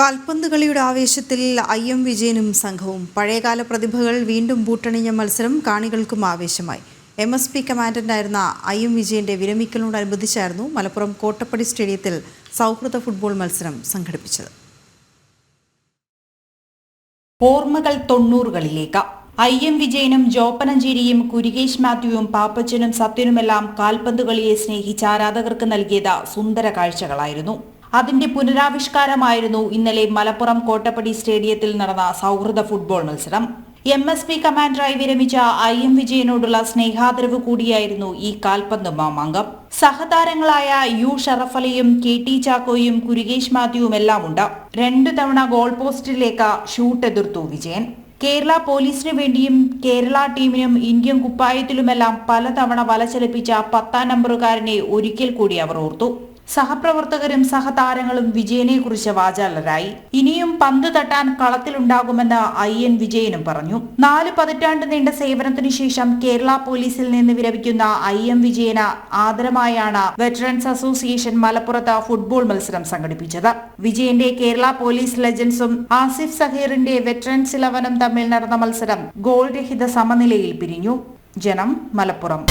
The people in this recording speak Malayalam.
കാൽപന്ത് കളിയുടെ ആവേശത്തിൽ ഐ.എം. വിജയനും സംഘവും പഴയകാല പ്രതിഭകൾ വീണ്ടും ബൂട്ടണിഞ്ഞ മത്സരം കാണികൾക്കും ആവേശമായി. എം.എസ്.പി കമാൻഡന്റായിരുന്ന ഐ.എം. വിജയന്റെ വിരമിക്കലിനോടനുബന്ധിച്ചായിരുന്നു മലപ്പുറം കോട്ടപ്പടി സ്റ്റേഡിയത്തിൽ സൗഹൃദ ഫുട്ബോൾ മത്സരം സംഘടിപ്പിച്ചത്. ഓർമ്മകൾ 90കളിലേക്ക്. ഐ.എം. വിജയനും ജോപ്പനഞ്ചേരിയും കുരികേഷ് മാത്യുവും പാപ്പച്ചനും സത്യനുമെല്ലാം കാൽപന്ത് കളിയെ സ്നേഹിച്ച ആരാധകർക്ക് നൽകിയത് സുന്ദര കാഴ്ചകളായിരുന്നു. അതിന്റെ പുനരാവിഷ്കാരമായിരുന്നു ഇന്നലെ മലപ്പുറം കോട്ടപ്പടി സ്റ്റേഡിയത്തിൽ നടന്ന സൗഹൃദ ഫുട്ബോൾ മത്സരം. എം.എസ്.പി കമാൻഡറായി വിരമിച്ച ഐ.എം. വിജയനോടുള്ള സ്നേഹാദരവ് കൂടിയായിരുന്നു ഈ കാൽപന്ത് മാമാങ്കം. സഹതാരങ്ങളായ യു ഷറഫലിയും കെ.ടി. ചാക്കോയും കുരികേഷ് മാത്യുവുമെല്ലാം ഉണ്ട്. 2 തവണ ഗോൾ പോസ്റ്റിലേക്ക് ഷൂട്ട് എതിർത്തു വിജയൻ. കേരള പോലീസിനു വേണ്ടിയും കേരള ടീമിനും ഇന്ത്യൻ കുപ്പായത്തിലുമെല്ലാം പലതവണ വലചലിപ്പിച്ച 10ാം നമ്പറുകാരനെ ഒരിക്കൽ കൂടി അവർ ഓർത്തു. സഹപ്രവർത്തകരും സഹതാരങ്ങളും വിജയനെ കുറിച്ച് വാചാലരായി. ഇനിയും പന്ത് തട്ടാൻ കളത്തിലുണ്ടാകുമെന്ന് ഐ.എൻ. വിജയനും പറഞ്ഞു. 4 പതിറ്റാണ്ട് നീണ്ട സേവനത്തിനു ശേഷം കേരള പോലീസിൽ നിന്ന് വിരമിക്കുന്ന ഐ.എം. വിജയന് ആദരമായാണ് വെറ്ററൻസ് അസോസിയേഷൻ മലപ്പുറത്ത് ഫുട്ബോൾ മത്സരം സംഘടിപ്പിച്ചത്. വിജയന്റെ കേരള പോലീസ് ലെജൻസും ആസിഫ് സഹീറിന്റെ വെറ്ററൻസ് 11 തമ്മിൽ നടന്ന മത്സരം ഗോൾ രഹിത സമനിലയിൽ പിരിഞ്ഞു. ജനം, മലപ്പുറം.